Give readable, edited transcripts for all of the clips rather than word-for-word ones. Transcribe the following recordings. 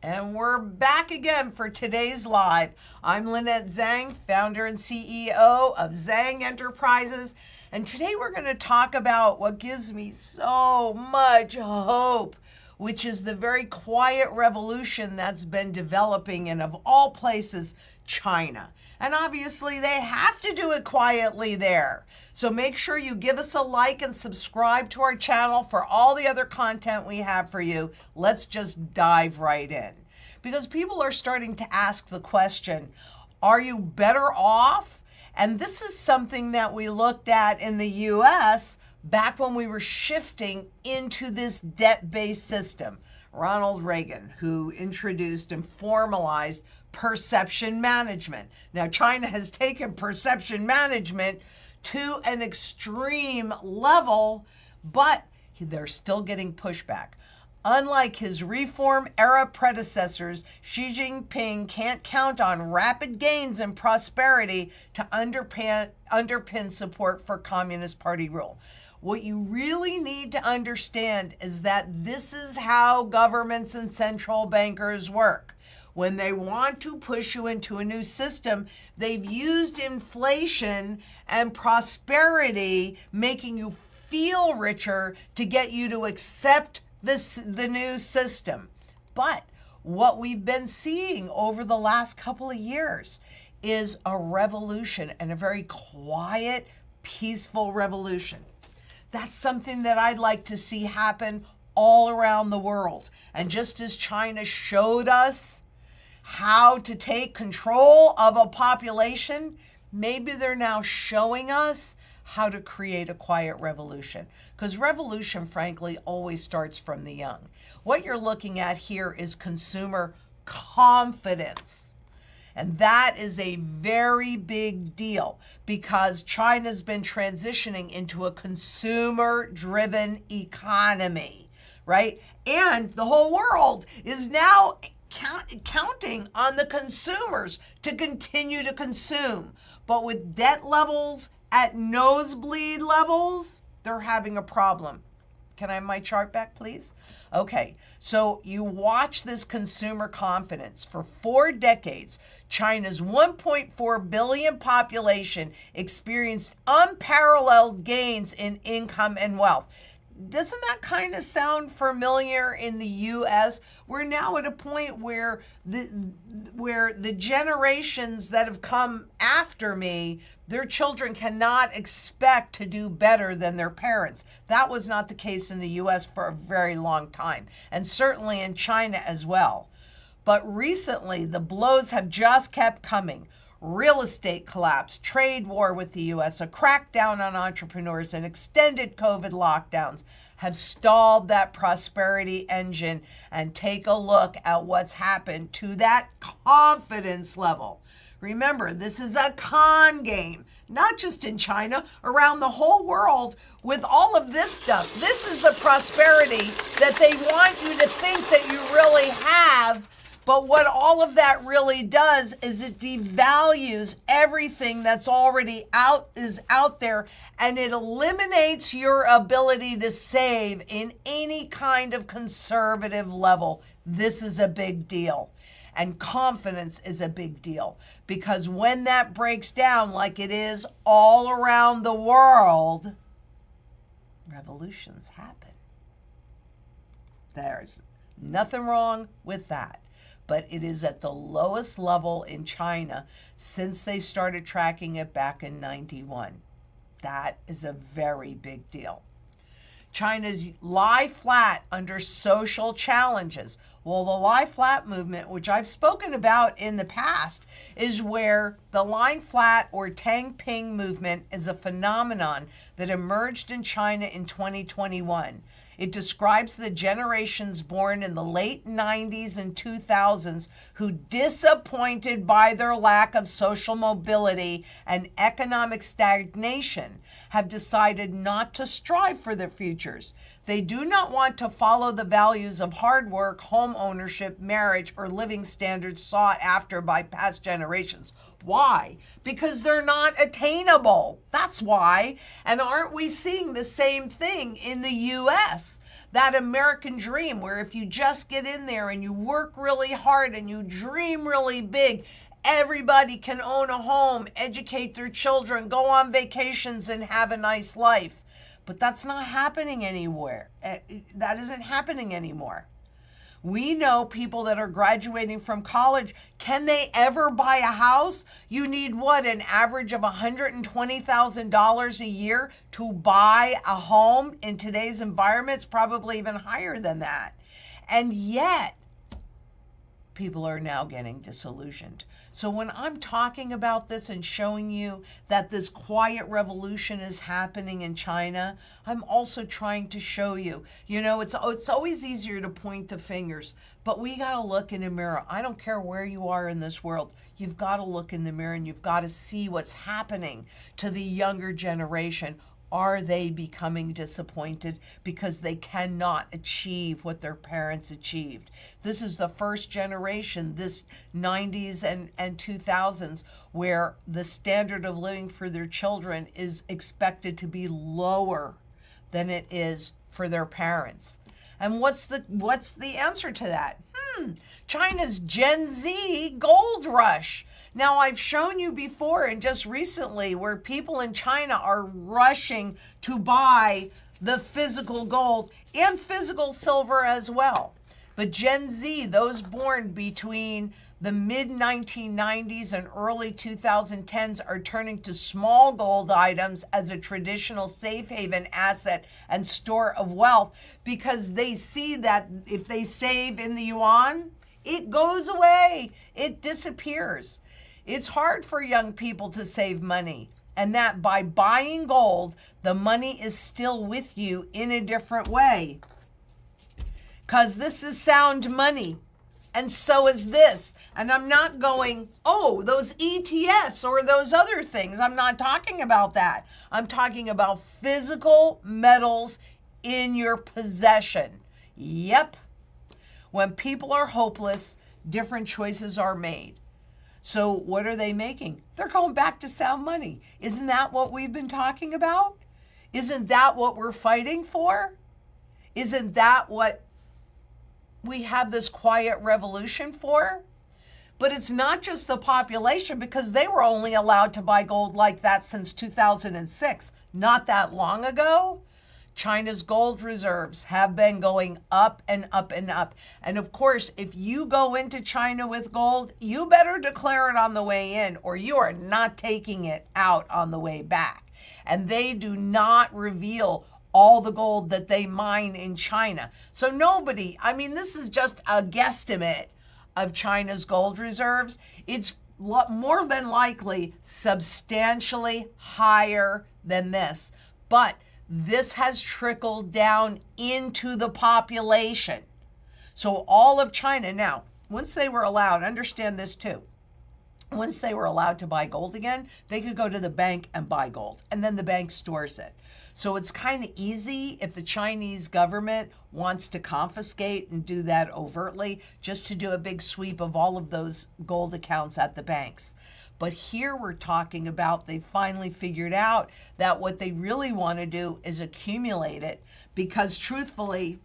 And we're back again for today's live. I'm Lynette Zang, founder and CEO of Zang Enterprises. And today we're going to talk about what gives me so much hope, which is the very quiet revolution that's been developing in, of all places, China. And obviously they have to do it quietly there. So make sure you give us a like and subscribe to our channel for all the other content we have for you. Let's just dive right in. Because people are starting to ask the question, are you better off? And this is something that we looked at in the US back when we were shifting into this debt-based system. Ronald Reagan, who introduced and formalized perception management. Now, China has taken perception management to an extreme level, but they're still getting pushback. Unlike his reform-era predecessors, Xi Jinping can't count on rapid gains and prosperity to underpin support for Communist Party rule. What you really need to understand is that this is how governments and central bankers work. When they want to push you into a new system, they've used inflation and prosperity, making you feel richer to get you to accept the new system. But what we've been seeing over the last couple of years is a revolution, and a very quiet, peaceful revolution. That's something that I'd like to see happen all around the world. And just as China showed us how to take control of a population, maybe they're now showing us how to create a quiet revolution. Because revolution, frankly, always starts from the young. What you're looking at here is consumer confidence. And that is a very big deal because China's been transitioning into a consumer-driven economy, right? And the whole world is now counting on the consumers to continue to consume. But with debt levels at nosebleed levels, they're having a problem. Can I have my chart back, please? Okay, so you watch this consumer confidence. For 4 decades, China's 1.4 billion population experienced unparalleled gains in income and wealth. Doesn't that kind of sound familiar in the U.S.? We're now at a point where the generations that have come after me, their children cannot expect to do better than their parents. That was not the case in the U.S. for a very long time, and certainly in China as well. But recently, the blows have just kept coming. Real estate collapse, trade war with the U.S., a crackdown on entrepreneurs, and extended COVID lockdowns have stalled that prosperity engine. And take a look at what's happened to that confidence level. Remember, this is a con game, not just in China, around the whole world with all of this stuff. This is the prosperity that they want you to think that you really have. But what all of that really does is it devalues everything that's already out there, and it eliminates your ability to save in any kind of conservative level. This is a big deal. And confidence is a big deal, because when that breaks down like it is all around the world, revolutions happen. There's nothing wrong with that. But it is at the lowest level in China since they started tracking it back in '91. That is a very big deal. China's lie flat under social challenges. Well, the lie flat movement, which I've spoken about in the past, is where the lying flat or Tangping movement is a phenomenon that emerged in China in 2021. It describes the generations born in the late 90s and 2000s who, disappointed by their lack of social mobility and economic stagnation, have decided not to strive for their futures. They do not want to follow the values of hard work, home ownership, marriage, or living standards sought after by past generations. Why? Because they're not attainable. That's why. And aren't we seeing the same thing in the U.S.? success, that American dream where if you just get in there and you work really hard and you dream really big, everybody can own a home, educate their children, go on vacations, and have a nice life. But that's not happening anywhere. That isn't happening anymore. We know people that are graduating from college, can they ever buy a house? You need what, an average of $120,000 a year to buy a home in today's environment? It's probably even higher than that. And yet, people are now getting disillusioned. So when I'm talking about this and showing you that this quiet revolution is happening in China, I'm also trying to show you, it's always easier to point the fingers, but we got to look in the mirror. I don't care where you are in this world. You've got to look in the mirror and you've got to see what's happening to the younger generation. Are they becoming disappointed because they cannot achieve what their parents achieved? This is the first generation, this 90s and 2000s, where the standard of living for their children is expected to be lower than it is for their parents. And what's the answer to that? China's Gen Z gold rush. Now, I've shown you before and just recently where people in China are rushing to buy the physical gold and physical silver as well. But Gen Z, those born between the mid-1990s and early 2010s, are turning to small gold items as a traditional safe haven asset and store of wealth because they see that if they save in the yuan, it goes away, it disappears. It's hard for young people to save money, and that by buying gold, the money is still with you in a different way. Because this is sound money, and so is this. And I'm not going, those ETFs or those other things. I'm not talking about that. I'm talking about physical metals in your possession. Yep. When people are hopeless, different choices are made. So what are they making? They're going back to sound money. Isn't that what we've been talking about? Isn't that what we're fighting for? Isn't that what we have this quiet revolution for? But it's not just the population, because they were only allowed to buy gold like that since 2006, not that long ago. China's gold reserves have been going up and up and up. And of course, if you go into China with gold, you better declare it on the way in, or you are not taking it out on the way back. And they do not reveal all the gold that they mine in China. So this is just a guesstimate of China's gold reserves. It's more than likely substantially higher than this. But this has trickled down into the population. So all of China now, once they were allowed, understand this too, once they were allowed to buy gold again, they could go to the bank and buy gold, and then the bank stores it. So it's kind of easy if the Chinese government wants to confiscate and do that overtly, just to do a big sweep of all of those gold accounts at the banks. But here we're talking about they finally figured out that what they really want to do is accumulate it, because truthfully,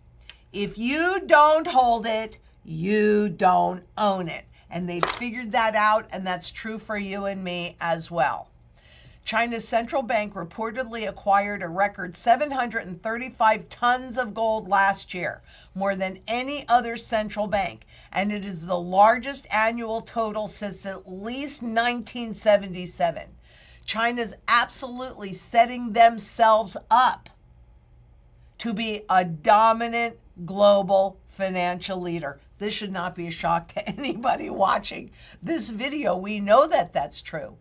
if you don't hold it, you don't own it. And they figured that out, and that's true for you and me as well. China's central bank reportedly acquired a record 735 tons of gold last year, more than any other central bank, and it is the largest annual total since at least 1977. China's absolutely setting themselves up to be a dominant global financial leader. This should not be a shock to anybody watching this video. We know that that's true.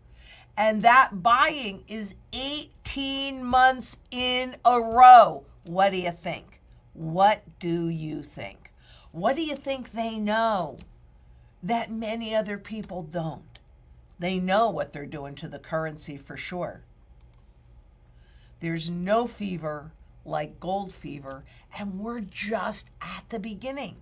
And that buying is 18 months in a row. What do you think? What do you think? What do you think they know that many other people don't? They know what they're doing to the currency for sure. There's no fever like gold fever, and we're just at the beginning.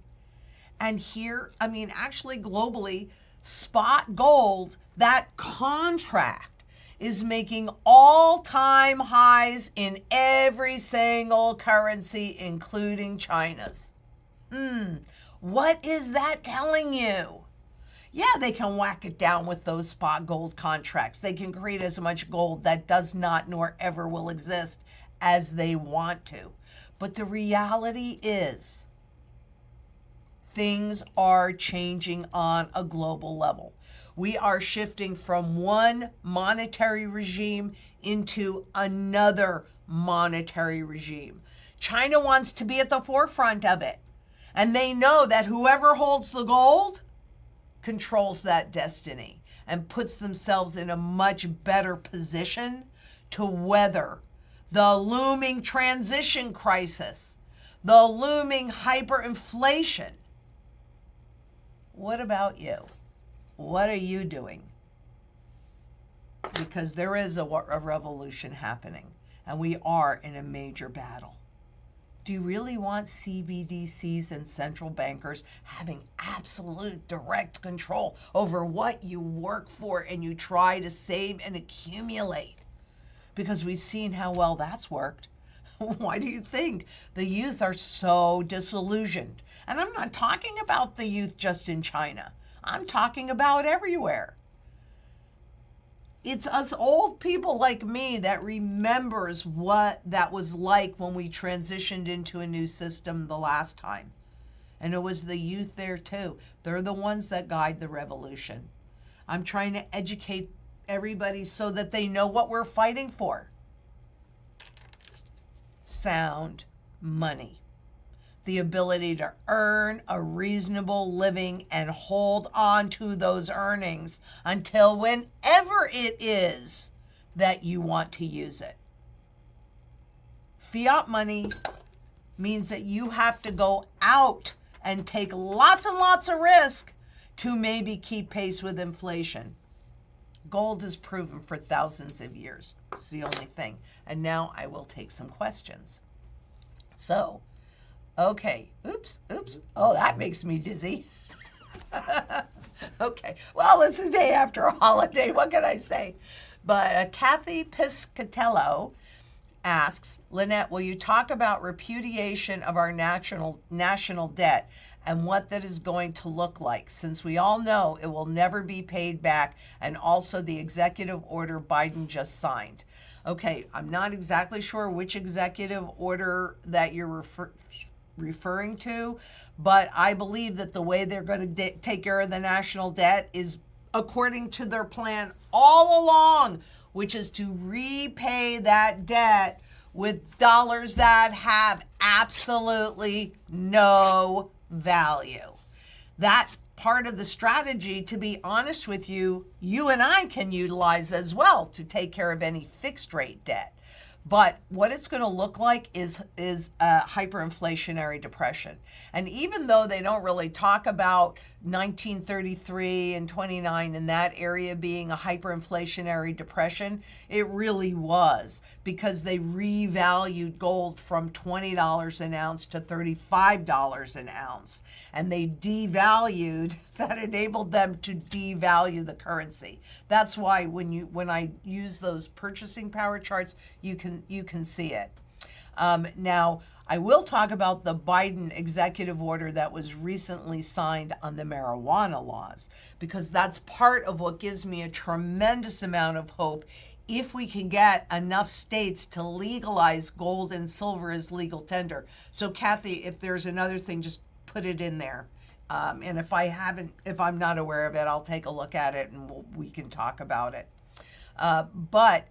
And here, actually globally, spot gold, that contract is making all-time highs in every single currency, including China's. What is that telling you? Yeah, they can whack it down with those spot gold contracts. They can create as much gold that does not nor ever will exist as they want to. But the reality is, things are changing on a global level. We are shifting from one monetary regime into another monetary regime. China wants to be at the forefront of it. And they know that whoever holds the gold controls that destiny and puts themselves in a much better position to weather the looming transition crisis, the looming hyperinflation. What about you? What are you doing? Because there is a revolution happening, and we are in a major battle. Do you really want CBDCs and central bankers having absolute direct control over what you work for and you try to save and accumulate? Because we've seen how well that's worked. Why do you think the youth are so disillusioned? And I'm not talking about the youth just in China. I'm talking about everywhere. It's us old people like me that remembers what that was like when we transitioned into a new system the last time. And it was the youth there too. They're the ones that guide the revolution. I'm trying to educate everybody so that they know what we're fighting for. Sound money. The ability to earn a reasonable living and hold on to those earnings until whenever it is that you want to use it. Fiat money means that you have to go out and take lots and lots of risk to maybe keep pace with inflation. Gold is proven for thousands of years. It's the only thing. And now I will take some questions. So, okay, oops. Oh, that makes me dizzy. Okay, well, it's the day after a holiday. What can I say? But Kathy Piscatello asks, Lynette, will you talk about repudiation of our national debt and what that is going to look like, since we all know it will never be paid back, and also the executive order Biden just signed? Okay, I'm not exactly sure which executive order that you're referring to, but I believe that the way they're going to take care of the national debt is according to their plan all along, which is to repay that debt with dollars that have absolutely no value. That's part of the strategy, to be honest with you, you and I can utilize as well to take care of any fixed rate debt. But what it's going to look like is a hyperinflationary depression. And even though they don't really talk about 1933 and 29 in that area being a hyperinflationary depression, it really was, because they revalued gold from $20 an ounce to $35 an ounce. And they devalued, that enabled them to devalue the currency. That's why when I use those purchasing power charts, you can see it. Now, I will talk about the Biden executive order that was recently signed on the marijuana laws, because that's part of what gives me a tremendous amount of hope if we can get enough states to legalize gold and silver as legal tender. So Kathy, if there's another thing, just put it in there. And if I'm not aware of it, I'll take a look at it and we can talk about it. But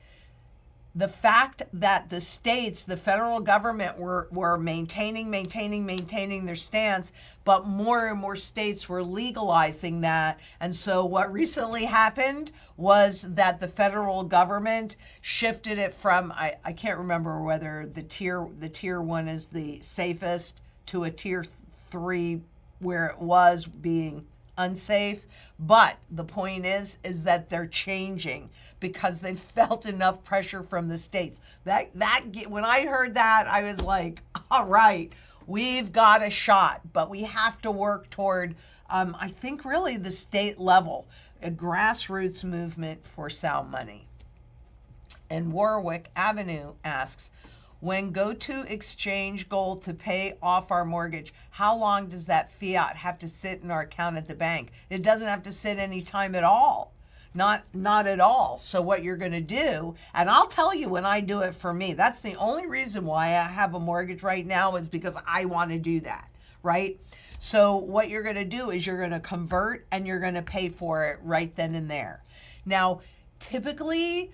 the fact that the states, the federal government were maintaining their stance, but more and more states were legalizing that. And so what recently happened was that the federal government shifted it from, I can't remember whether the tier 1 is the safest, to a tier 3 where it was being unsafe. But the point is that they're changing because they felt enough pressure from the states. When I heard that, I was like, all right, we've got a shot, but we have to work toward, I think really the state level, a grassroots movement for sound money. And Warwick Avenue asks, when go to exchange gold to pay off our mortgage, how long does that fiat have to sit in our account at the bank? It doesn't have to sit any time at all. Not at all. So what you're going to do, and I'll tell you when I do it for me, that's the only reason why I have a mortgage right now is because I want to do that, right? So what you're going to do is you're going to convert and you're going to pay for it right then and there. Now, typically,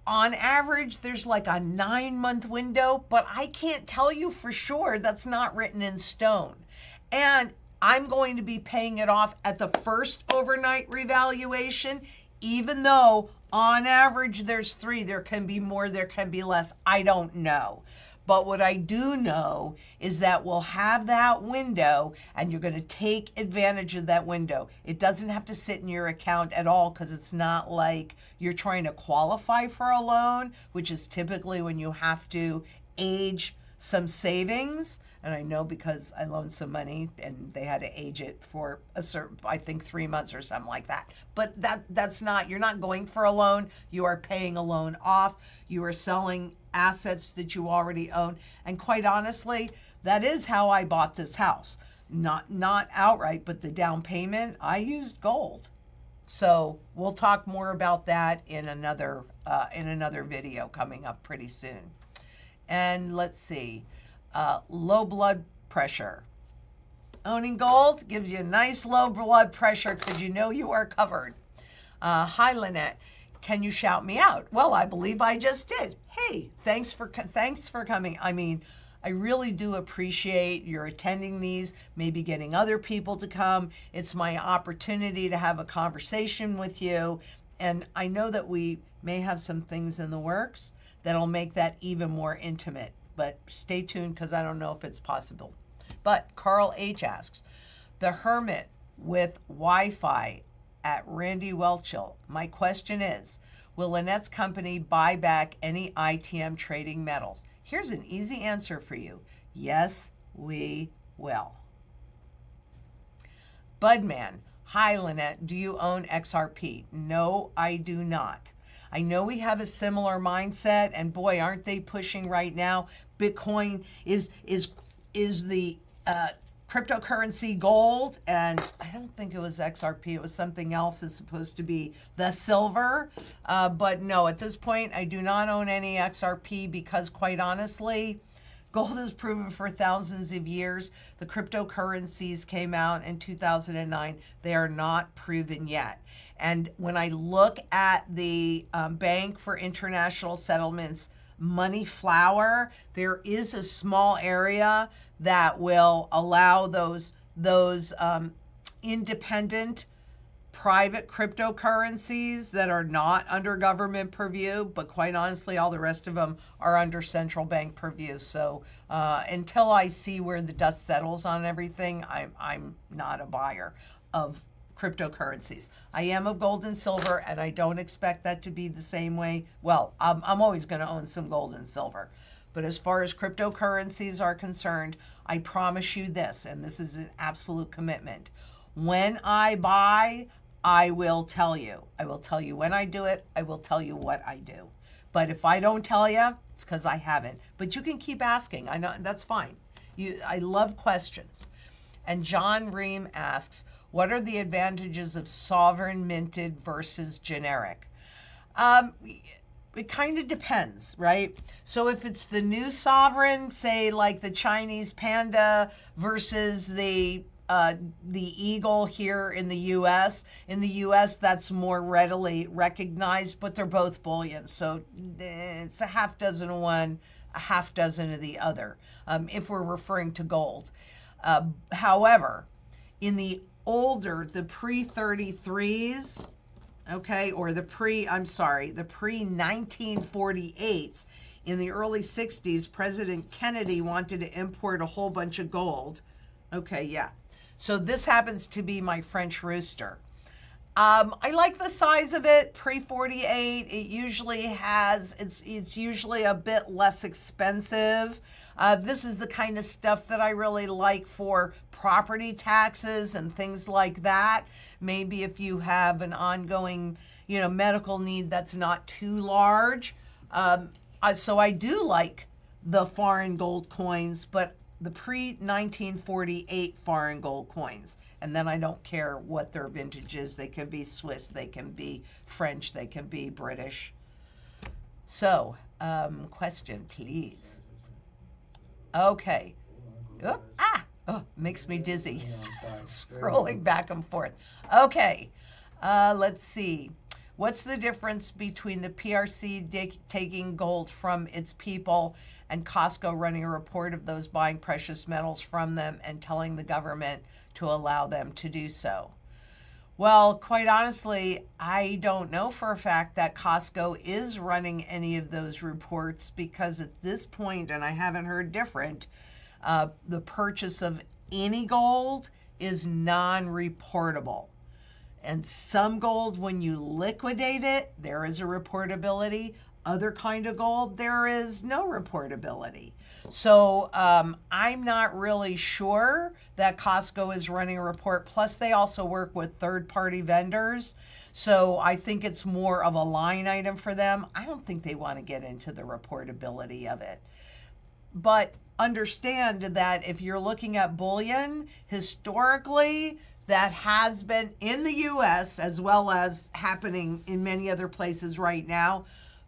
on average, there's like a 9-month window, but I can't tell you for sure. That's not written in stone. And I'm going to be paying it off at the first overnight revaluation, even though on average there's 3. There can be more, there can be less. I don't know. But what I do know is that we'll have that window and you're going to take advantage of that window. It doesn't have to sit in your account at all because it's not like you're trying to qualify for a loan, which is typically when you have to age some savings. And I know because I loaned some money and they had to age it for a certain, I think 3 months or something like that. But that's not, you're not going for a loan. You are paying a loan off. You are selling assets that you already own. And quite honestly, that is how I bought this house. Not outright, but the down payment, I used gold. So we'll talk more about that in another video coming up pretty soon. And let's see, low blood pressure. Owning gold gives you a nice low blood pressure because you know you are covered. Hi, Lynette. Can you shout me out? Well, I believe I just did. Hey, thanks for coming. I mean, I really do appreciate your attending these, maybe getting other people to come. It's my opportunity to have a conversation with you. And I know that we may have some things in the works that'll make that even more intimate. But stay tuned because I don't know if it's possible. But Carl H. asks, the hermit with Wi-Fi at Randy Welchel. My question is, will Lynette's company buy back any ITM trading metals? Here's an easy answer for you. Yes, we will. Budman, hi Lynette, do you own XRP? No, I do not. I know we have a similar mindset, and boy, aren't they pushing right now? Bitcoin is the cryptocurrency gold, and I don't think it was XRP. It was something else. Is supposed to be the silver, but no. At this point, I do not own any XRP because, quite honestly, gold is proven for thousands of years. The cryptocurrencies came out in 2009. They are not proven yet. And when I look at the Bank for International Settlements money flower, there is a small area that will allow those independent private cryptocurrencies that are not under government purview, but quite honestly, all the rest of them are under central bank purview. So until I see where the dust settles on everything, I'm not a buyer of cryptocurrencies. I am of gold and silver, and I don't expect that to be the same way. Well, I'm always going to own some gold and silver. But as far as cryptocurrencies are concerned, I promise you this, and this is an absolute commitment. When I buy, I will tell you. I will tell you when I do it. I will tell you what I do. But if I don't tell you, it's because I haven't. But you can keep asking. I know that's fine. I love questions. And John Ream asks, what are the advantages of sovereign minted versus generic? It kind of depends, right? So if it's the new sovereign, say like the Chinese panda versus the eagle here in the U.S. In the U.S., that's more readily recognized, but they're both bullion. So it's a half dozen of one, a half dozen of the other, if we're referring to gold. However, in the pre-33s, okay, or the pre-1948s, in the early 60s, President Kennedy wanted to import a whole bunch of gold. Okay, yeah. So this happens to be my French rooster. I like the size of it, pre-48. It usually has, it's usually a bit less expensive. This is the kind of stuff that I really like for property taxes and things like that. Maybe if you have an ongoing, medical need that's not too large. So I do like the foreign gold coins, but the pre-1948 foreign gold coins. And then I don't care what their vintage is. They can be Swiss, they can be French, they can be British. So, question, please. Okay. Makes me dizzy. Scrolling back and forth. Okay. Let's see. What's the difference between the PRC taking gold from its people and Costco running a report of those buying precious metals from them and telling the government to allow them to do so? Well, quite honestly, I don't know for a fact that Costco is running any of those reports, because at this point, and I haven't heard different, the purchase of any gold is non-reportable. And some gold, when you liquidate it, there is a reportability. Other kind of gold, there is no reportability. So I'm not really sure that Costco is running a report. Plus, they also work with third-party vendors. So I think it's more of a line item for them. I don't think they want to get into the reportability of it. But understand that if you're looking at bullion, historically, that has been in the U.S. as well as happening in many other places right now,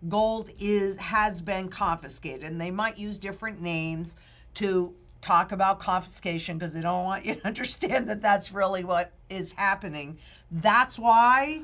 gold has been confiscated. And they might use different names to talk about confiscation because they don't want you to understand that that's really what is happening. That's why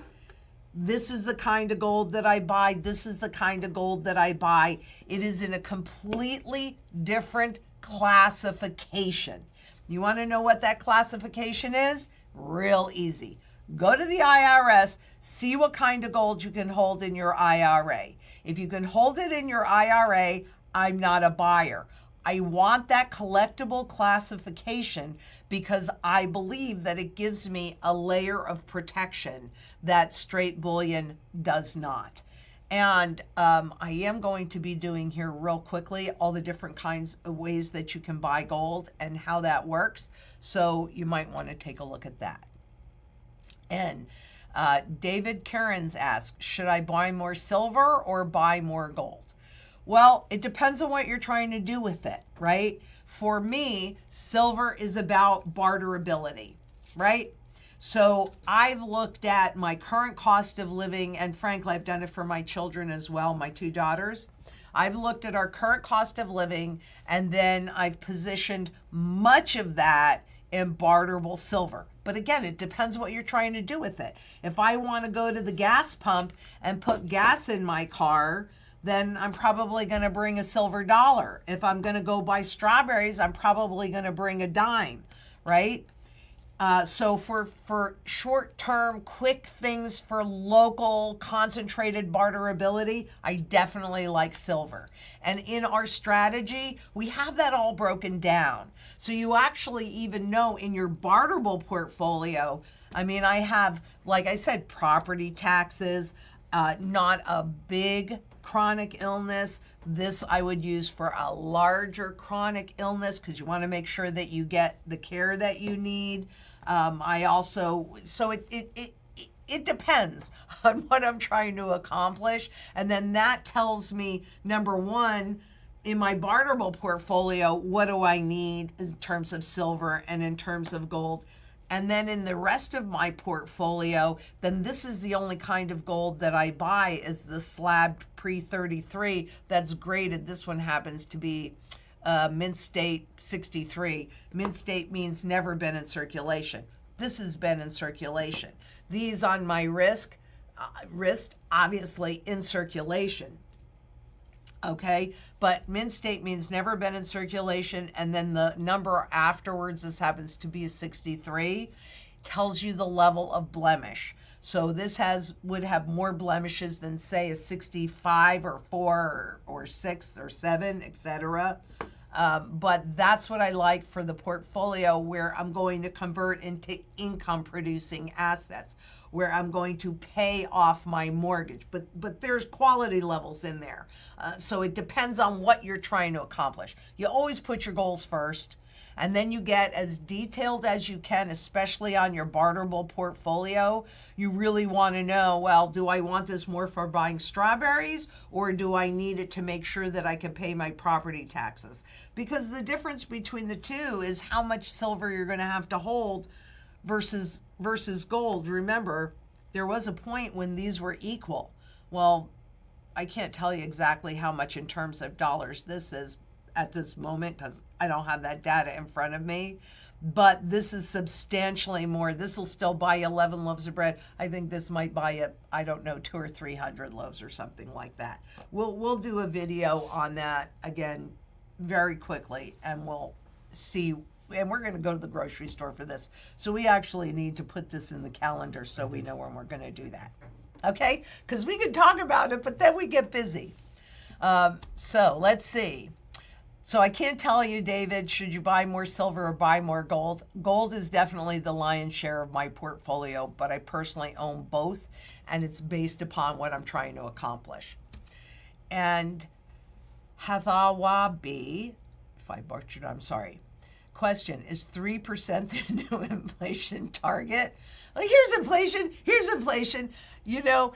this is the kind of gold that I buy. This is the kind of gold that I buy. It is in a completely different classification. You want to know what that classification is? Real easy. Go to the IRS, see what kind of gold you can hold in your IRA. If you can hold it in your IRA, I'm not a buyer. I want that collectible classification because I believe that it gives me a layer of protection that straight bullion does not. And I am going to be doing here real quickly all the different kinds of ways that you can buy gold and how that works. So you might want to take a look at that. And David Cairns asks, should I buy more silver or buy more gold? Well, it depends on what you're trying to do with it, right? For me, silver is about barterability, right? So I've looked at my current cost of living, and frankly, I've done it for my children as well, my two daughters. I've looked at our current cost of living, and then I've positioned much of that in barterable silver. But again, it depends what you're trying to do with it. If I want to go to the gas pump and put gas in my car, then I'm probably going to bring a silver dollar. If I'm going to go buy strawberries, I'm probably going to bring a dime, right? So for short-term, quick things for local concentrated barterability, I definitely like silver. And in our strategy, we have that all broken down. So you actually even know in your barterable portfolio, I mean, I have, like I said, property taxes, not a big chronic illness. This I would use for a larger chronic illness because you want to make sure that you get the care that you need. I also, so it depends on what I'm trying to accomplish. And then that tells me, number one, in my barterable portfolio, what do I need in terms of silver and in terms of gold? And then in the rest of my portfolio, then this is the only kind of gold that I buy is the slabbed pre-33 that's graded. This one happens to be Mint State 63. Mint State means never been in circulation. This has been in circulation. These on my wrist, obviously in circulation. Okay, but Mint State means never been in circulation, and then the number afterwards, this happens to be a 63, tells you the level of blemish. So this would have more blemishes than say a 65 or 4 or 6 or 7, etc. But that's what I like for the portfolio where I'm going to convert into income producing assets. where I'm going to pay off my mortgage. But there's quality levels in there. So it depends on what you're trying to accomplish. You always put your goals first, and then you get as detailed as you can, especially on your barterable portfolio. You really want to know, well, do I want this more for buying strawberries, or do I need it to make sure that I can pay my property taxes? Because the difference between the two is how much silver you're going to have to hold versus gold. Remember, there was a point when these were equal. Well, I can't tell you exactly how much in terms of dollars this is at this moment because I don't have that data in front of me, but this is substantially more. This will still buy 11 loaves of bread. I think this might buy you, I don't know, 200 or 300 loaves or something like that. We'll do a video on that again very quickly, and we'll see. And we're going to go to the grocery store for this, so we actually need to put this in the calendar so we know when we're going to do that. Okay, because we can talk about it, but then we get busy. So let's see. So I can't tell you, David, should you buy more silver or buy more gold? Gold is definitely the lion's share of my portfolio, but I personally own both, and it's based upon what I'm trying to accomplish. And Hathawabi, if I butchered, I'm sorry. Question, is 3% the new inflation target? Like, here's inflation. You know,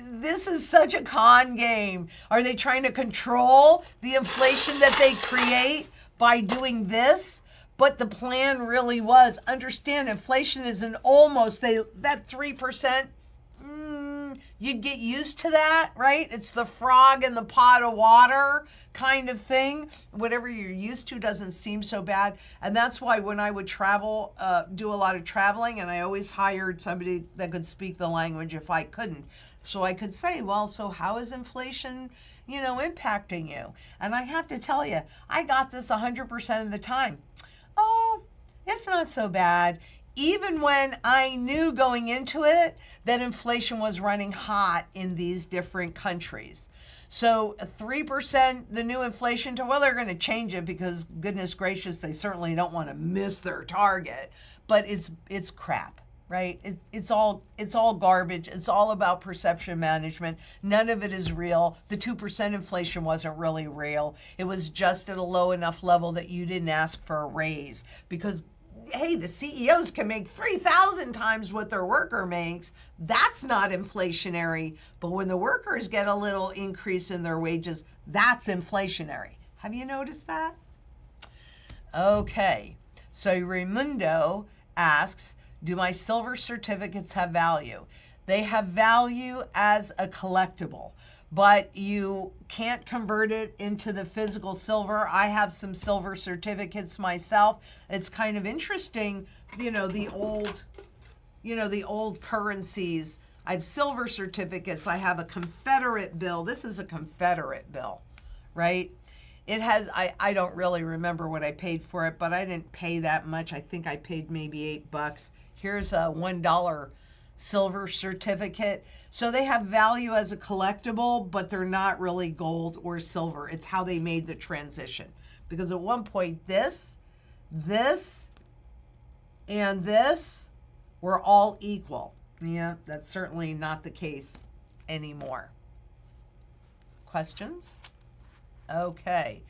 this is such a con game. Are they trying to control the inflation that they create by doing this? But the plan really was, understand inflation is that 3%, you get used to that, right? It's the frog in the pot of water kind of thing. Whatever you're used to doesn't seem so bad. And that's why when I would travel, do a lot of traveling, and I always hired somebody that could speak the language if I couldn't. So I could say, well, so how is inflation, impacting you? And I have to tell you, I got this 100% of the time. Oh, it's not so bad. Even when I knew going into it that inflation was running hot in these different countries. So 3%, the new inflation, well, they're going to change it because goodness gracious, they certainly don't want to miss their target. But it's crap, right? It's all garbage. It's all about perception management. None of it is real. The 2% inflation wasn't really real. It was just at a low enough level that you didn't ask for a raise because hey, the CEOs can make 3,000 times what their worker makes. That's not inflationary. But when the workers get a little increase in their wages, that's inflationary. Have you noticed that? Okay. So Raimundo asks, do my silver certificates have value? They have value as a collectible, but you can't convert it into the physical silver. I have some silver certificates myself. It's kind of interesting, the old currencies. I have silver certificates. I have a Confederate bill. This is a Confederate bill, right? It has, I don't really remember what I paid for it, but I didn't pay that much. I think I paid maybe $8. Here's a $1 silver certificate. So they have value as a collectible, but they're not really gold or silver. It's how they made the transition. Because at one point, this, and this were all equal. Yeah, that's certainly not the case anymore. Questions? Okay.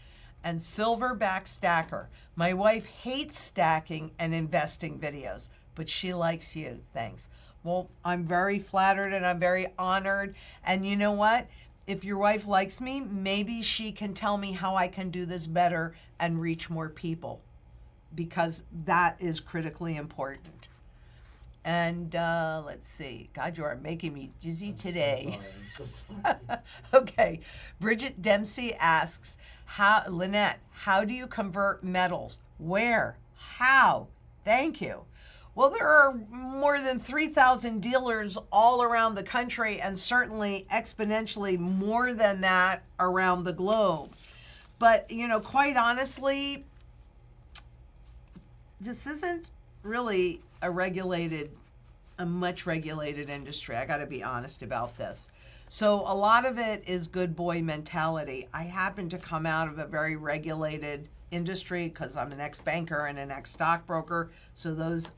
And silverback stacker. My wife hates stacking and investing videos, but she likes you. Thanks. Well, I'm very flattered and I'm very honored. And you know what? If your wife likes me, maybe she can tell me how I can do this better and reach more people, because that is critically important. And let's see. God, you are making me dizzy today. I'm so sorry. Okay. Bridget Dempsey asks, Lynette, how do you convert metals? Where? How? Thank you. Well, there are more than 3,000 dealers all around the country, and certainly exponentially more than that around the globe. But, quite honestly, this isn't really a much regulated industry. I got to be honest about this. So a lot of it is good boy mentality. I happen to come out of a very regulated industry because I'm an ex-banker and an ex-stockbroker, so those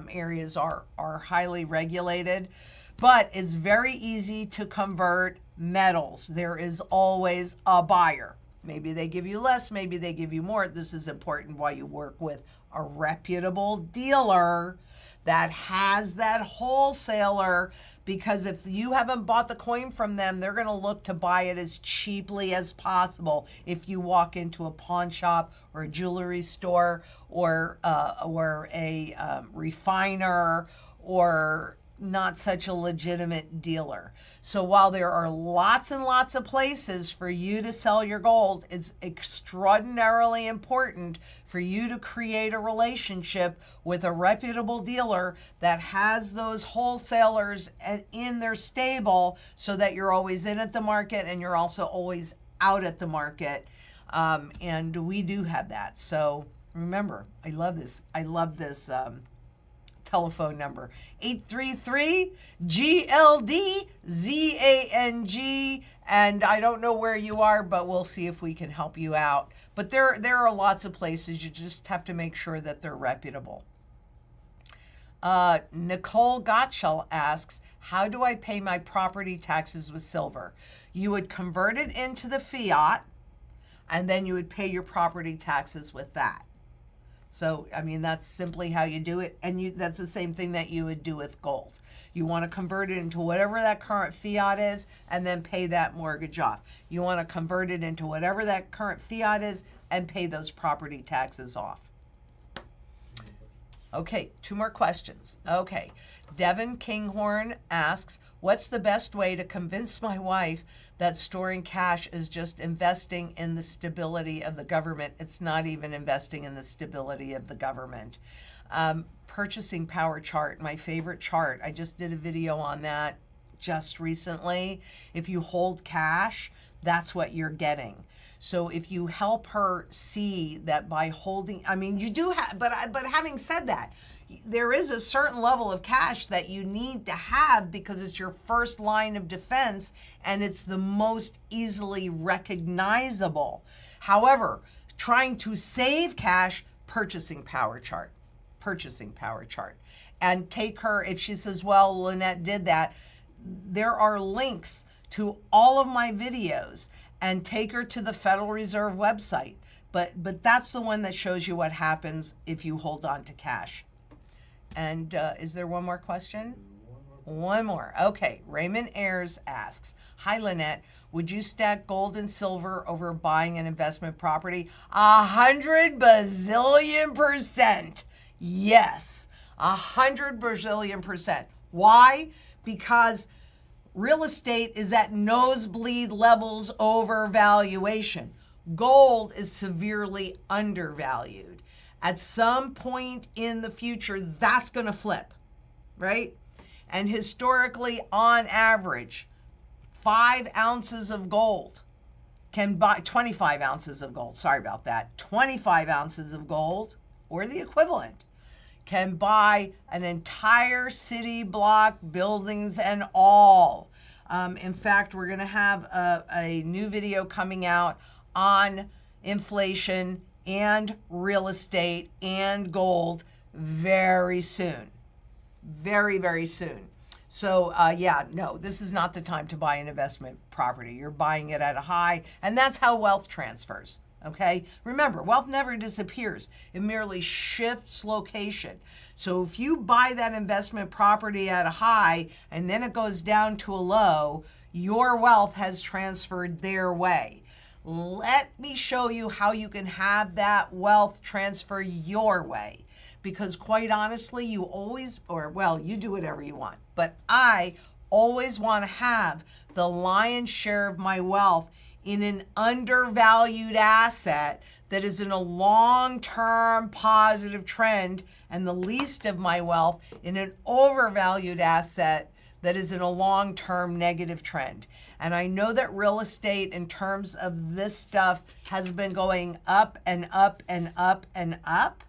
areas are highly regulated. But it's very easy to convert metals. There is always a buyer. Maybe they give you less, maybe they give you more. This is important while you work with a reputable dealer that has that wholesaler, because if you haven't bought the coin from them, they're going to look to buy it as cheaply as possible. If you walk into a pawn shop or a jewelry store or a refiner or not such a legitimate dealer. So while there are lots and lots of places for you to sell your gold, it's extraordinarily important for you to create a relationship with a reputable dealer that has those wholesalers in their stable, so that you're always in at the market and you're also always out at the market. And we do have that. So remember, I love this telephone number, 833-GLD-ZANG, and I don't know where you are, but we'll see if we can help you out. But there are lots of places. You just have to make sure that they're reputable. Nicole Gottschall asks, how do I pay my property taxes with silver? You would convert it into the fiat, and then you would pay your property taxes with that. So, I mean, that's simply how you do it. And that's the same thing that you would do with gold. You want to convert it into whatever that current fiat is and then pay that mortgage off. You want to convert it into whatever that current fiat is and pay those property taxes off. Okay, 2 more questions. Okay, Devin Kinghorn asks, what's the best way to convince my wife that storing cash is just investing in the stability of the government? It's not even investing in the stability of the government. Purchasing power chart, my favorite chart. I just did a video on that just recently. If you hold cash, that's what you're getting. So if you help her see that by holding, I mean, you do have, but having said that, there is a certain level of cash that you need to have because it's your first line of defense and it's the most easily recognizable. However, trying to save cash, purchasing power chart. And take her, if she says, well, Lynette did that, there are links to all of my videos, and take her to the Federal Reserve website. But that's the one that shows you what happens if you hold on to cash. And is there one more question? One more. Okay. Raymond Ayers asks, hi, Lynette. Would you stack gold and silver over buying an investment property? 100 bazillion%. Yes. 100 bazillion%. Why? Because real estate is at nosebleed levels over valuation. Gold is severely undervalued. At some point in the future, that's going to flip, right? And historically, on average, 5 ounces of gold can buy 25 ounces of gold. Sorry about that. 25 ounces of gold, or the equivalent, can buy an entire city block, buildings and all. In fact, we're going to have a new video coming out on inflation and real estate and gold very soon. Very, very soon. So yeah, no, this is not the time to buy an investment property. You're buying it at a high, and that's how wealth transfers. Okay? Remember, wealth never disappears. It merely shifts location. So if you buy that investment property at a high and then it goes down to a low, your wealth has transferred their way. Let me show you how you can have that wealth transfer your way. Because quite honestly, you always, you do whatever you want, but I always want to have the lion's share of my wealth in an undervalued asset that is in a long-term positive trend, and the least of my wealth in an overvalued asset that is in a long-term negative trend. And I know that real estate in terms of this stuff has been going up and up and up and up.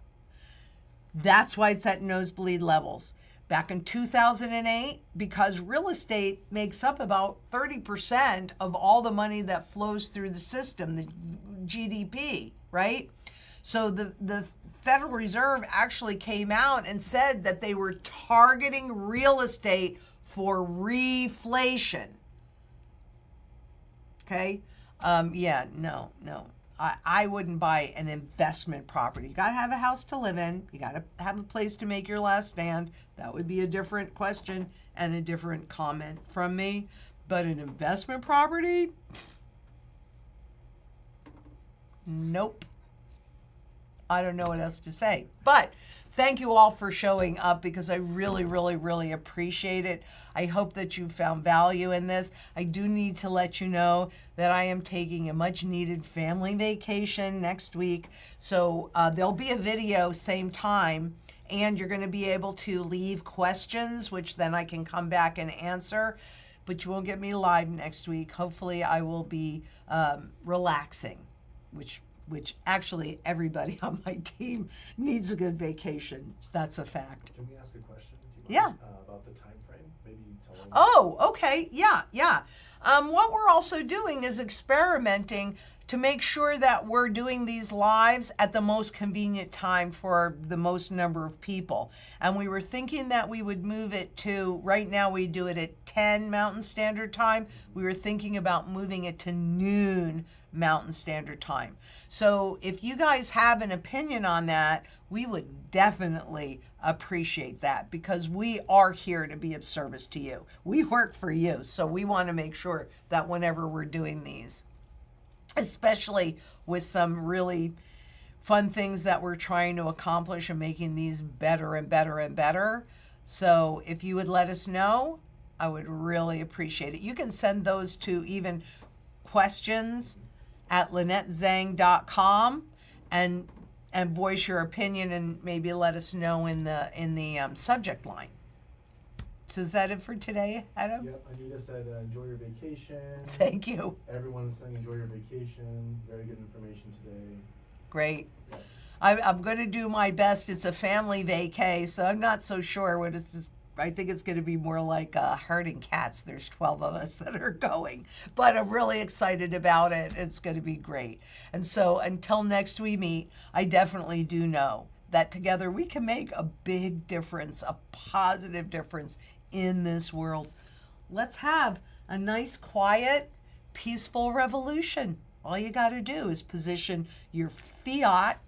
That's why it's at nosebleed levels. Back in 2008, because real estate makes up about 30% of all the money that flows through the system, the GDP, right? So the Federal Reserve actually came out and said that they were targeting real estate for reflation. Okay? Yeah, no. I wouldn't buy an investment property. You gotta have a house to live in. You gotta have a place to make your last stand. That would be a different question and a different comment from me. But an investment property? Nope. I don't know what else to say. But thank you all for showing up because I really, really, really appreciate it. I hope that you found value in this. I do need to let you know that I am taking a much needed family vacation next week. So there'll be a video same time, and you're going to be able to leave questions, which then I can come back and answer. But you won't get me live next week. Hopefully I will be relaxing, which actually everybody on my team needs a good vacation. That's a fact. Can we ask a question? Do you mind, about the time frame? Maybe tell them. Oh, okay. Yeah. What we're also doing is experimenting to make sure that we're doing these lives at the most convenient time for the most number of people. And we were thinking that we would move it to, right now we do it at 10 Mountain Standard Time. We were thinking about moving it to noon Mountain Standard Time. So if you guys have an opinion on that, we would definitely appreciate that because we are here to be of service to you. We work for you, so we want to make sure that whenever we're doing these, especially with some really fun things that we're trying to accomplish and making these better and better and better. So if you would let us know, I would really appreciate it. You can send those to even questions at LynetteZang.com and voice your opinion and maybe let us know in the subject line. So is that it for today, Adam? Yep, Anita said enjoy your vacation. Thank you. Everyone's saying enjoy your vacation. Very good information today. Great. Yep. I'm going to do my best. It's a family vacay, so I'm not so sure what it's just. I think it's going to be more like herding cats. There's 12 of us that are going, but I'm really excited about it. It's going to be great. And so until next we meet, I definitely do know that together we can make a big difference, a positive difference in this world. Let's have a nice, quiet, peaceful revolution. All you got to do is position your fiat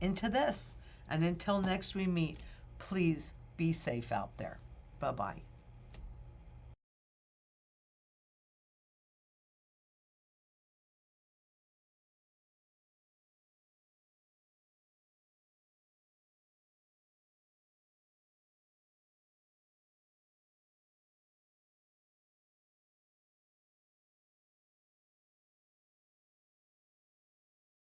into this. And until next we meet, please be safe out there. Bye-bye.